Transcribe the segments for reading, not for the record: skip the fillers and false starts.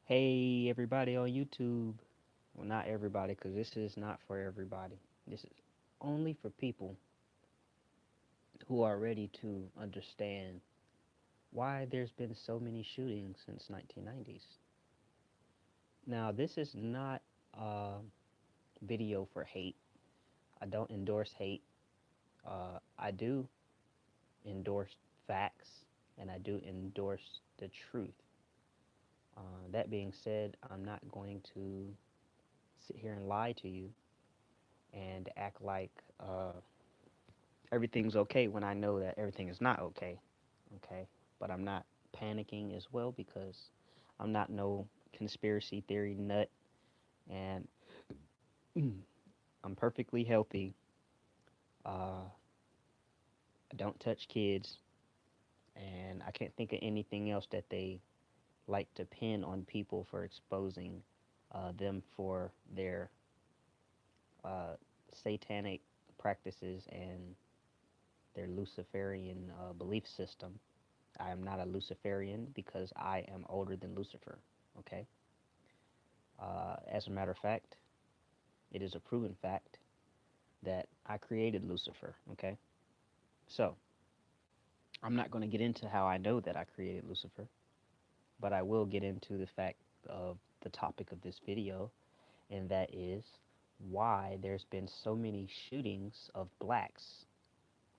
Hey, everybody on YouTube. Well, not everybody, because this is not for everybody. This is only for people who are ready to understand why there's been so many shootings since 1990's. Now, this is not a video for hate. I don't endorse hate. I do endorse facts, and I do endorse the truth. That being said, I'm not going to sit here and lie to you and act like everything's okay when I know that everything is not okay. Okay. But I'm not panicking as well because I'm not no conspiracy theory nut, and I'm perfectly healthy. I don't touch kids, and I can't think of anything else that they like to pin on people for exposing them for their uh, satanic practices and their Luciferian belief system. I am not a Luciferian because I am older than Lucifer. Okay. As a matter of fact, it is a proven fact that I created Lucifer. Okay. So I'm not going to get into how I know that I created Lucifer, but I will get into the fact of the topic of this video, and that is why there's been so many shootings of blacks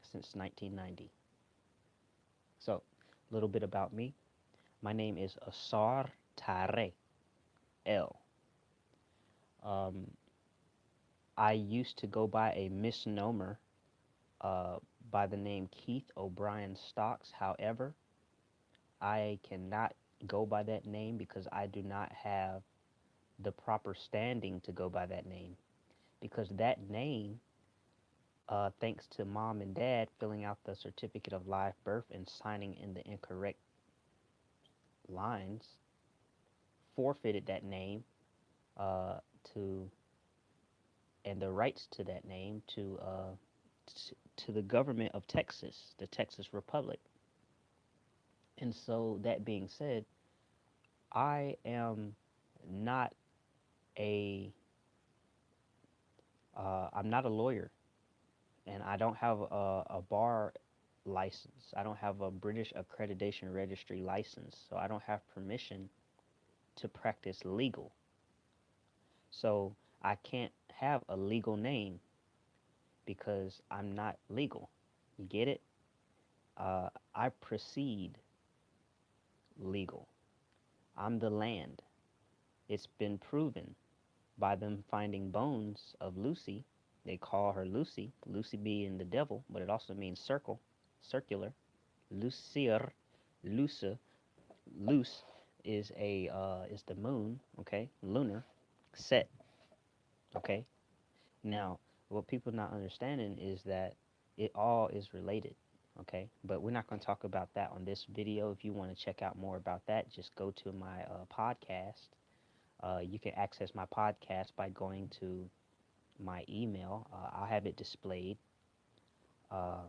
since 1990. So, a little bit about me. My name is Asar Tare L. Um, I used to go by a misnomer uh, by the name Keith O'Brien Stocks. However, I cannot go by that name because I do not have the proper standing to go by that name. Because that name, thanks to mom and dad filling out the certificate of live birth and signing in the incorrect lines, forfeited that name uh, to and the rights to that name to the government of Texas, the Texas Republic. And so, that being said, I am not a I'm not a lawyer, and I don't have a bar license. I don't have a British accreditation registry license, so I don't have permission to practice legal. So I can't have a legal name because I'm not legal. You get it? I proceed legal. I'm the land. It's been proven by them finding bones of Lucy. They call her Lucy, Lucy being the devil, but it also means circle, circular. Lucier, Luce, Luce is the moon, okay, lunar, set, okay. Now, what people not understanding is that it all is related, okay. But we're not going to talk about that on this video. If you want to check out more about that, just go to my podcast. You can access my podcast by going to my email. I'll have it displayed. Uh,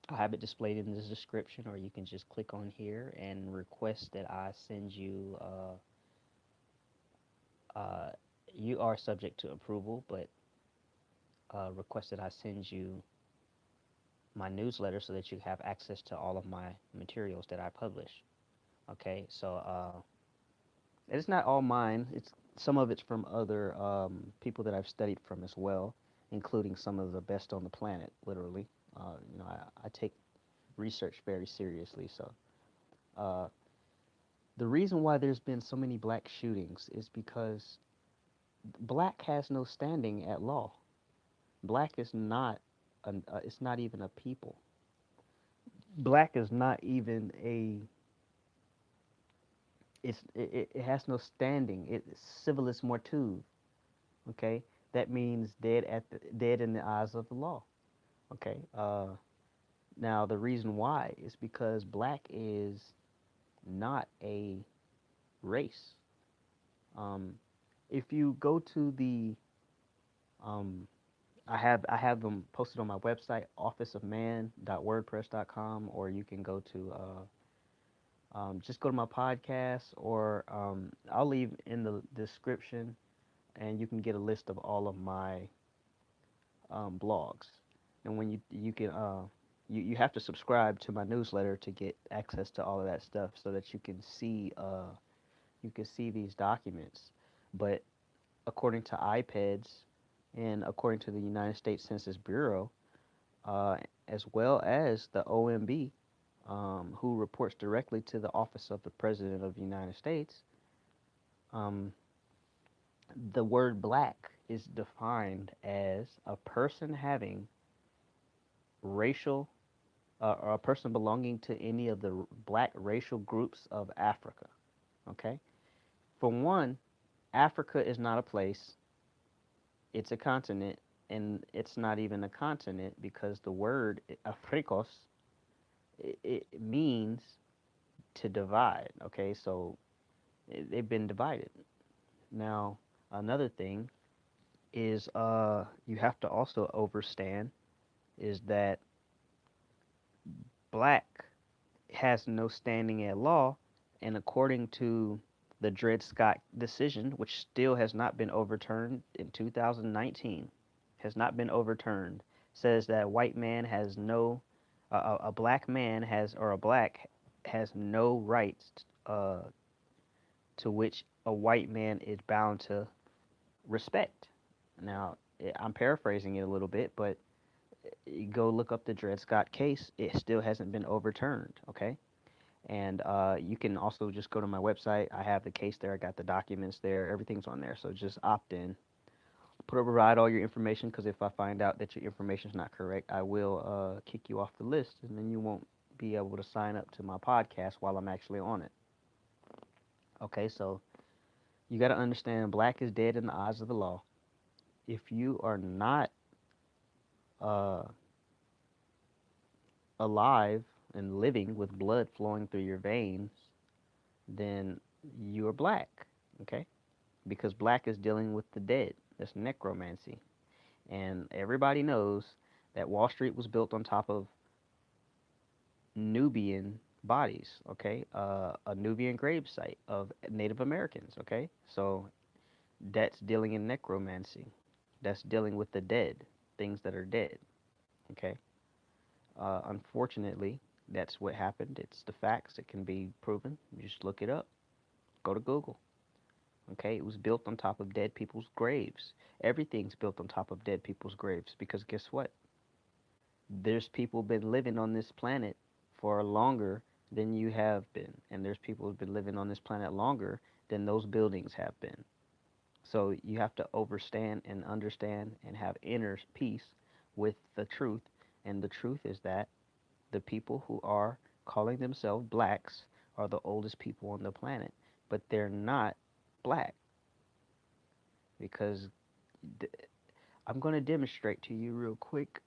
I'll have it displayed in the description, or you can just click on here and request that I send you. Uh, you are subject to approval, but request that I send you my newsletter so that you have access to all of my materials that I publish. Okay, so it's not all mine. It's some of it's from other people that I've studied from as well, including some of the best on the planet. Literally, I take research very seriously. So uh, the reason why there's been so many black shootings is because black has no standing at law. Black is not it's not even a people. Black is not even a it has no standing. It's civilis mortuus. Okay, that means dead in the eyes of the law. Okay. Now the reason why is because black is not a race. Um, if you go to the um, I have them posted on my website officeofman.wordpress.com, or you can go to just go to my podcast, or I'll leave in the description, and you can get a list of all of my blogs. And when you can you have to subscribe to my newsletter to get access to all of that stuff, so that you can see these documents. But according to iPads, and according to the United States Census Bureau, uh, as well as the OMB, who reports directly to the Office of the President of the United States, um, the word black is defined as a person having racial, or a person belonging to any of the black racial groups of Africa. Okay? For one, Africa is not a place, it's a continent, and it's not even a continent because the word Afrikos, it means to divide. Okay? So they've been divided. Now, another thing is you have to also understand is that black has no standing at law, and according to the Dred Scott decision, which still has not been overturned in 2019, has not been overturned, says that a white man has no, a black man has, or a black has no rights to which a white man is bound to respect. Now, I'm paraphrasing it a little bit, but you go look up the Dred Scott case. It still hasn't been overturned. Okay, and you can also just go to my website. I have the case there. I got the documents there. Everything's on there. So just opt in. Provide all your information, because if I find out that your information is not correct, I will kick you off the list, and then you won't be able to sign up to my podcast while I'm actually on it. Okay, so you got to understand, black is dead in the eyes of the law. If you are not uh, alive and living with blood flowing through your veins, then you are black. Okay? Because black is dealing with the dead. That's necromancy. And everybody knows that Wall Street was built on top of Nubian bodies, okay? A Nubian grave site of Native Americans, okay? So that's dealing in necromancy. That's dealing with the dead, things that are dead, okay? Unfortunately, that's what happened. It's the facts. It can be proven. You just look it up. Go to Google. Okay, it was built on top of dead people's graves. Everything's built on top of dead people's graves, because guess what? There's people been living on this planet for longer than you have been, and there's people who've been living on this planet longer than those buildings have been. So you have to overstand and understand and have inner peace with the truth, and the truth is that the people who are calling themselves blacks are the oldest people on the planet, but they're not black, because I'm going to demonstrate to you real quick.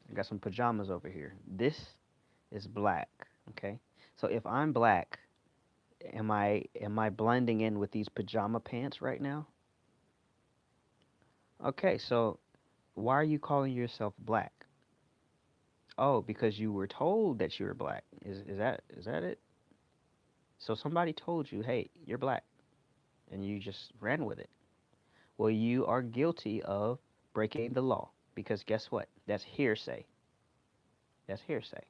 I got some pajamas over here. This is black, okay? So if I'm black, am I blending in with these pajama pants right now? Okay, so why are you calling yourself black? Oh, because you were told that you were black. Is that it? So somebody told you, "Hey, you're black," and you just ran with it. Well, you are guilty of breaking the law, because guess what? That's hearsay. That's hearsay.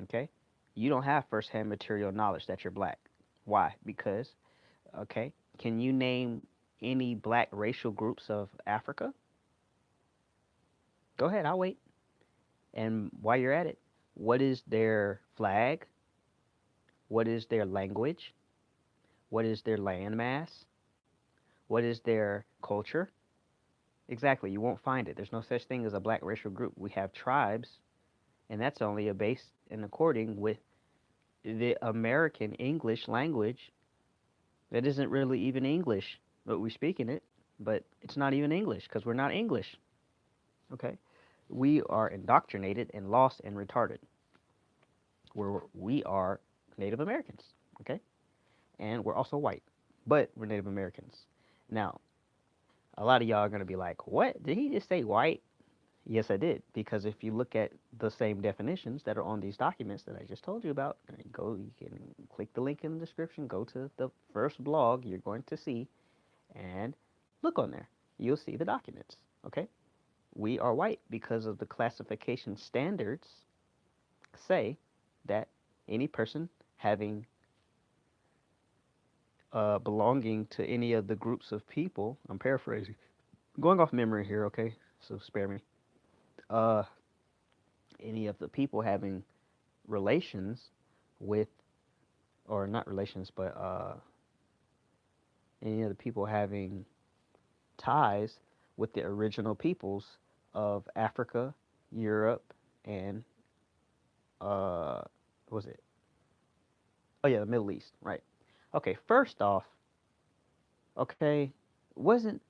Okay? You don't have firsthand material knowledge that you're black. Why? Because, okay, can you name any black racial groups of Africa? Go ahead, I'll wait. And while you're at it, what is their flag? What is their language? What is their landmass? What is their culture? Exactly, you won't find it. There's no such thing as a black racial group. We have tribes, and that's only a base and according with the American English language. That isn't really even English, but we speak in it, but it's not even English because we're not English. Okay? We are indoctrinated and lost and retarded. We are Native Americans. Okay? And we're also white, but we're Native Americans. Now, a lot of y'all are going to be like, what? Did he just say white? Yes, I did. Because if you look at the same definitions that are on these documents that I just told you about, you can click the link in the description, go to the first blog you're going to see, and look on there. You'll see the documents. Okay? We are white because of the classification standards say that any person having belonging to any of the groups of people, I'm paraphrasing, going off memory here, okay? So spare me. Uh, any of the people having relations with, or not relations, but any of the people having ties with the original peoples of Africa, Europe, and what was it? Oh yeah, the Middle East, right? Okay, first off, okay, wasn't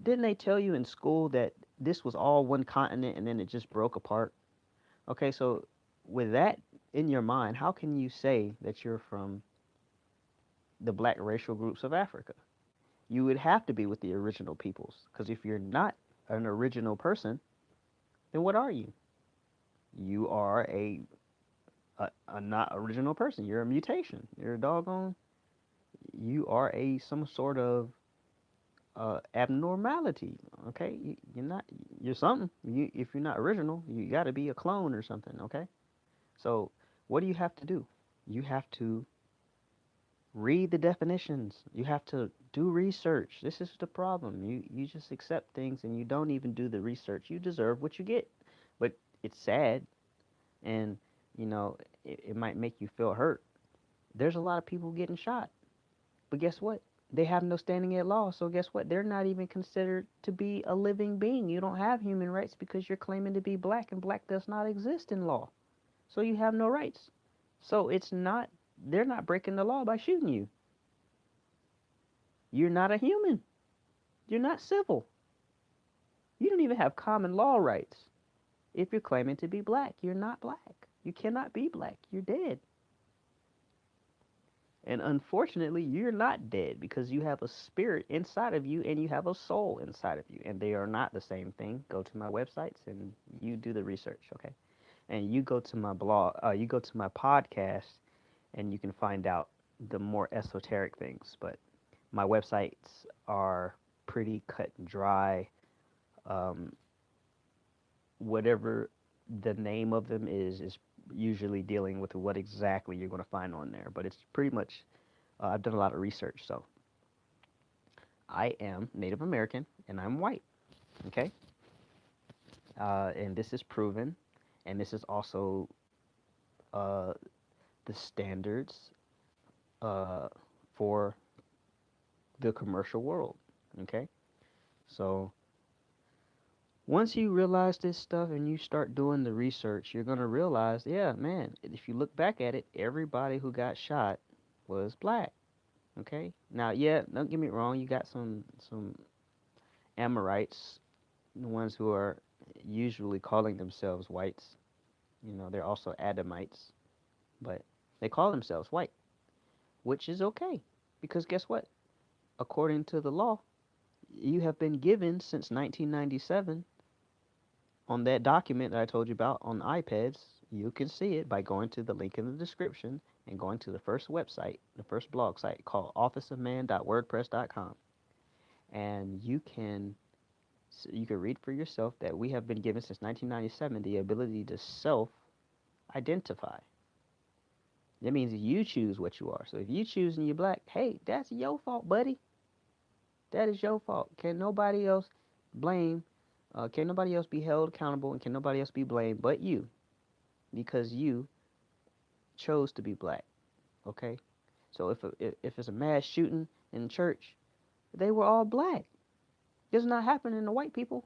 didn't they tell you in school that this was all one continent and then it just broke apart? Okay, so with that in your mind, how can you say that you're from the black racial groups of Africa? You would have to be with the original peoples, because if you're not an original person, then what are you? You are a not original person. You're a mutation. You're a doggone. You are a some sort of abnormality. Okay, you're not. You're something. If you're not original, you got to be a clone or something. Okay, so what do you have to do? You have to read the definitions. You have to do research. This is the problem. You just accept things and you don't even do the research. You deserve what you get. But it's sad, and you know it might make you feel hurt. There's a lot of people getting shot. But guess what? They have no standing at law. So guess what? They're not even considered to be a living being. You don't have human rights because you're claiming to be black, and black does not exist in law. So you have no rights. So it's not, they're not breaking the law by shooting you. You're not a human. You're not civil. You don't even have common law rights. If you're claiming to be black, you're not black. You cannot be black. You're dead. And unfortunately, you're not dead because you have a spirit inside of you and you have a soul inside of you. And they are not the same thing. Go to my websites and you do the research, okay? And you go to my blog, you go to my podcast, and you can find out the more esoteric things. But my websites are pretty cut and dry. Um, Whatever the name of them is usually dealing with what exactly you're going to find on there. But it's pretty much, I've done a lot of research. So I am Native American and I'm white. Okay. And this is proven. And this is also uh, the standards uh, for the commercial world. Okay. So once you realize this stuff and you start doing the research, you're going to realize, yeah, man, if you look back at it, everybody who got shot was black. Okay? Now, yeah, don't get me wrong, you got some Amorites, the ones who are usually calling themselves whites. You know, they're also Adamites, but they call themselves white, which is okay. Because guess what? According to the law, you have been given since 1997 on that document that I told you about on iPads. You can see it by going to the link in the description and going to the first website, the first blog site called officeofman.wordpress.com. And you can read for yourself that we have been given since 1997 the ability to self-identify. That means you choose what you are. So if you choose and you're black, hey, that's your fault, buddy. That is your fault. Can nobody else blame? Can nobody else be held accountable, and can nobody else be blamed but you because you chose to be black? Okay. So if it's a mass shooting in church, they were all black. It's not happening to white people.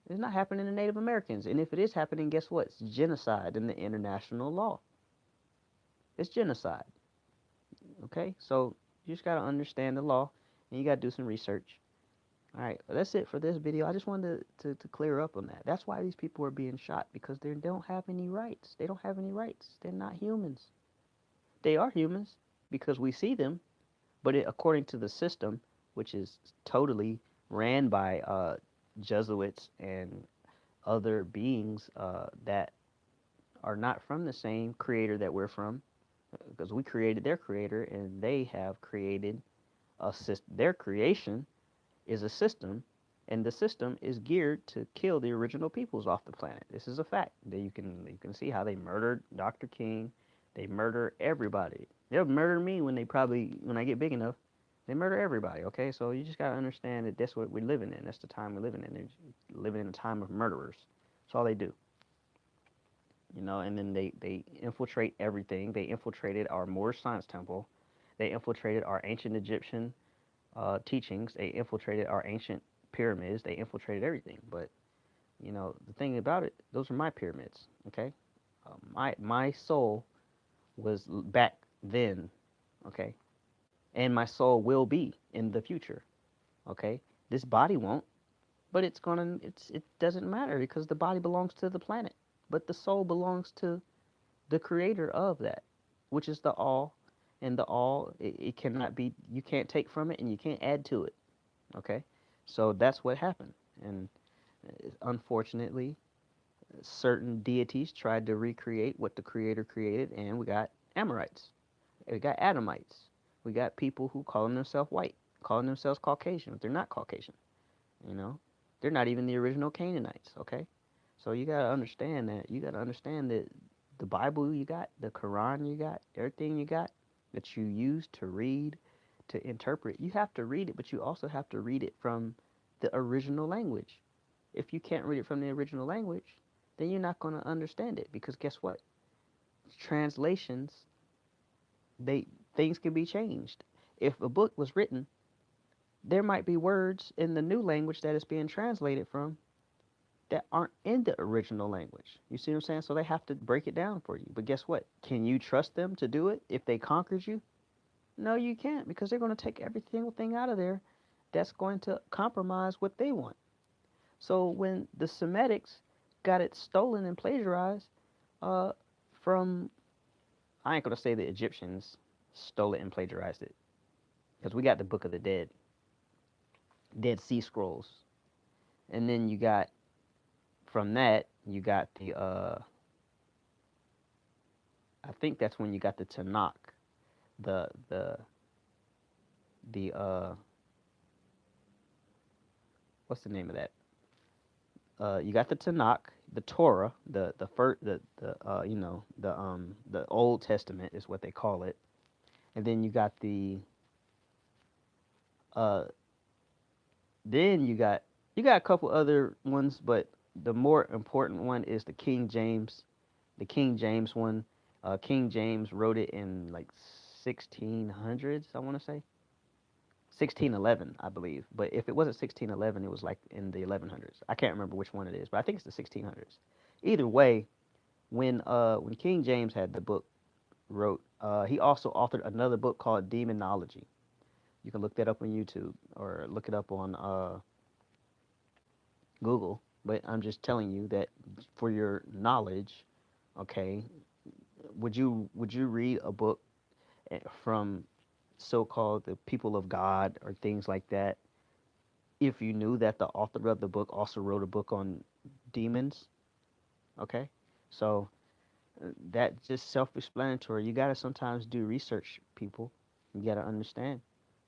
It's not happening to Native Americans. And if it is happening, guess what? It's genocide in the international law. It's genocide. Okay? So you just got to understand the law and you got to do some research. All right, well, that's it for this video. I just wanted to clear up on that. That's why these people are being shot, because they don't have any rights. They don't have any rights. They're not humans. They are humans because we see them, but according to the system, which is totally ran by Jesuits and other beings that are not from the same creator that we're from, because we created their creator, and they have created a system. Their creation is a system, and the system is geared to kill the original peoples off the planet. This is a fact. That you can see how they murdered Dr. King. They murder everybody. They'll murder me when they probably when I get big enough. They murder everybody. Okay, so you just gotta understand that that's what we're living in. That's the time we're living in. They're living in a time of murderers. That's all they do. And then they infiltrate everything. They infiltrated our Moorish science temple. They infiltrated our ancient Egyptian teachings. They infiltrated our ancient pyramids. They infiltrated everything. But the thing about it, those are my pyramids. Okay, my soul was back then. Okay, and my soul will be in the future. Okay, this body won't, but it doesn't matter because the body belongs to the planet, but the soul belongs to the creator of that, which is the all, and the all it cannot be. You can't take from it, and you can't add to it. Okay, so that's what happened, and unfortunately, certain deities tried to recreate what the creator created, and we got Amorites, we got Adamites, we got people who calling themselves white, calling themselves Caucasian, but they're not Caucasian. You know, they're not even the original Canaanites. Okay, so you gotta understand that. You gotta understand that the Bible you got, the Quran you got, everything you got that you use to read, to interpret. You have to read it, but you also have to read it from the original language. If you can't read it from the original language, then you're not going to understand it because guess what? Translations, they things can be changed. If a book was written, there might be words in the new language that it's being translated from that aren't in the original language. You see what I'm saying? So they have to break it down for you. But guess what? Can you trust them to do it if they conquered you? No, you can't because they're going to take every single thing out of there that's going to compromise what they want. So when the Semitics got it stolen and plagiarized uh, from, I ain't going to say the Egyptians stole it and plagiarized it because we got the Book of the Dead, Dead Sea Scrolls. And then you got, from that, you got I think that's when you got the Tanakh, the, the, the what's the name of that? You got the Tanakh, the Torah, the first, the Old Testament is what they call it, and then uh, you got a couple other ones, but the more important one is the King James one. King James wrote it in like 1600s, I want to say 1611, I believe. But if it wasn't 1611, it was like in the 1100s. I can't remember which one it is, but I think it's the 1600s. Either way, when King James had the book wrote, he also authored another book called Demonology. You can look that up on YouTube or look it up on Google. But I'm just telling you that for your knowledge, okay, would you read a book from so-called the people of God or things like that if you knew that the author of the book also wrote a book on demons? Okay, so that's just self-explanatory. You gotta sometimes do research, people. You gotta understand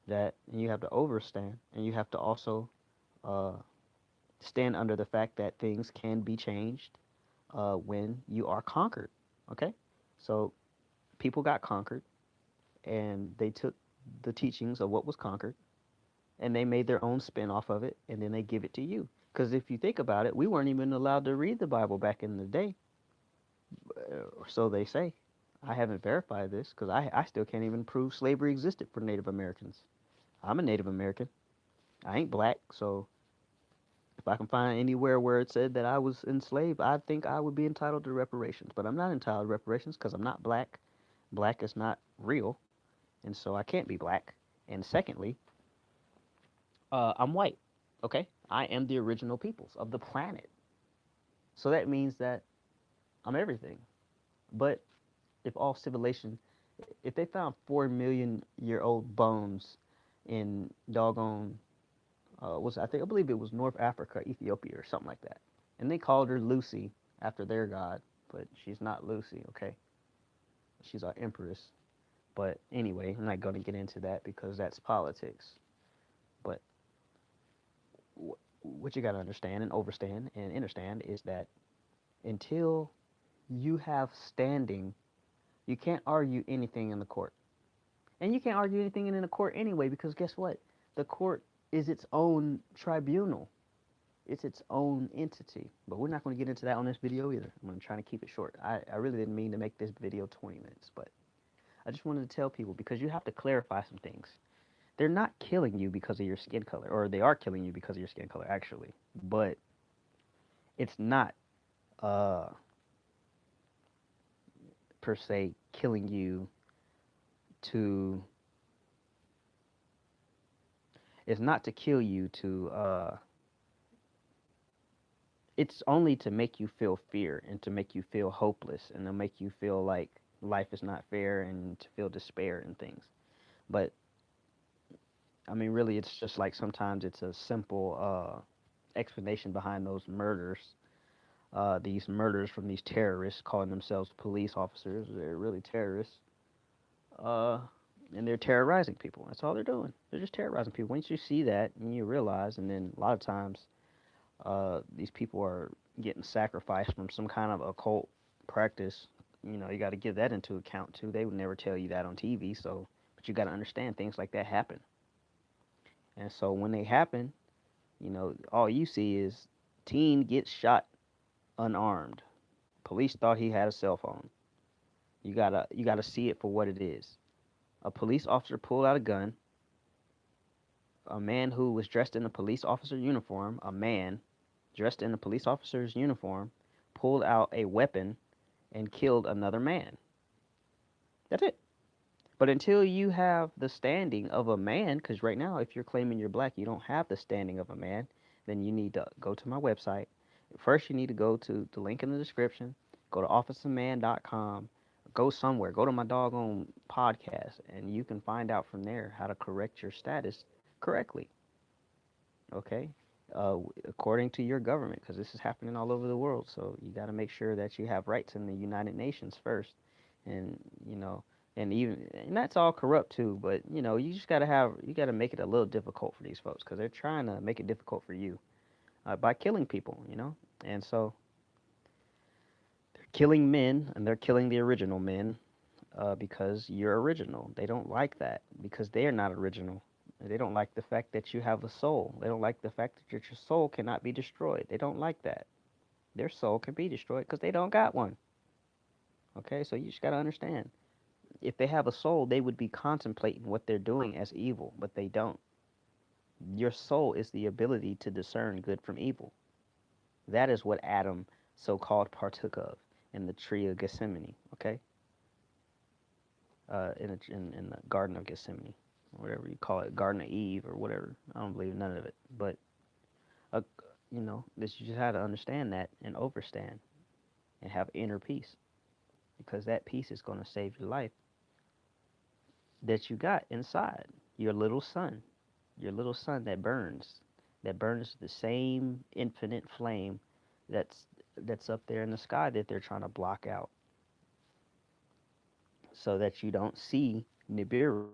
that, and you have to overstand, and you have to also uh, stand under the fact that things can be changed when you are conquered. Okay, so people got conquered, and they took the teachings of what was conquered, and they made their own spin off of it, and then they give it to you. Because if you think about it, we weren't even allowed to read the Bible back in the day, or so they say. I haven't verified this because I still can't even prove slavery existed for Native Americans. I'm a Native American. I ain't black, so if I can find anywhere where it said that I was enslaved, I think I would be entitled to reparations. But I'm not entitled to reparations because I'm not black. Black is not real, and so I can't be black. And secondly, I'm white. Okay, I am the original peoples of the planet. So that means that I'm everything. But if all civilization, if they found 4 million year old bones in doggone, I believe it was North Africa, Ethiopia, or something like that. And they called her Lucy after their god, but she's not Lucy, okay? She's our empress. But anyway, I'm not going to get into that because that's politics. But what you got to understand and overstand and understand is that until you have standing, you can't argue anything in the court. And you can't argue anything in the court anyway because guess what? The court is its own tribunal. It's its own entity. But we're not going to get into that on this video either. I'm going to try to keep it short. I really didn't mean to make this video 20 minutes, but I just wanted to tell people because you have to clarify some things. They're not killing you because of your skin color, or they are killing you because of your skin color, actually. But it's not uh, per se killing you to. It's not to kill you to. It's only to make you feel fear and to make you feel hopeless and to make you feel like life is not fair and to feel despair and things. But I mean, really, it's just like sometimes it's a simple explanation behind those murders. These murders from these terrorists calling themselves police officers. They're really terrorists. Uh, and they're terrorizing people. That's all they're doing. They're just terrorizing people. Once you see that and you realize, and then a lot of times these people are getting sacrificed from some kind of occult practice. You know, you got to give that into account too. They would never tell you that on TV. So, but you got to understand things like that happen. And so when they happen, you know, all you see is teen gets shot unarmed. Police thought he had a cell phone. You gotta see it for what it is. A police officer pulled out a gun. A man who was dressed in a police officer uniform, a man dressed in a police officer's uniform, pulled out a weapon and killed another man. That's it. But until you have the standing of a man, because right now, if you're claiming you're black, you don't have the standing of a man, then you need to go to my website. First, you need to go to the link in the description, go to officeofman.com, go somewhere, go to my doggone podcast, and you can find out from there how to correct your status correctly, okay? According to your government, because this is happening all over the world. So you got to make sure that you have rights in the United Nations first, and you know, and that's all corrupt too. But you know, you got to make it a little difficult for these folks because they're trying to make it difficult for you by killing people, you know, and so they're killing men and they're killing the original men because you're original. They don't like that because they are not original. They don't like the fact that you have a soul. They don't like the fact that your soul cannot be destroyed. They don't like that. Their soul can be destroyed because they don't got one. Okay, so you just got to understand. If they have a soul, they would be contemplating what they're doing as evil, but they don't. Your soul is the ability to discern good from evil. That is what Adam so called partook of in the tree of Gethsemane, okay? In the Garden of Gethsemane, whatever you call it, Garden of Eve or whatever. I don't believe none of it, but uh, you know, this you just have to understand that and overstand and have inner peace because that peace is going to save your life that you got inside your little sun that burns the same infinite flame that's that's up there in the sky that they're trying to block out so that you don't see Nibiru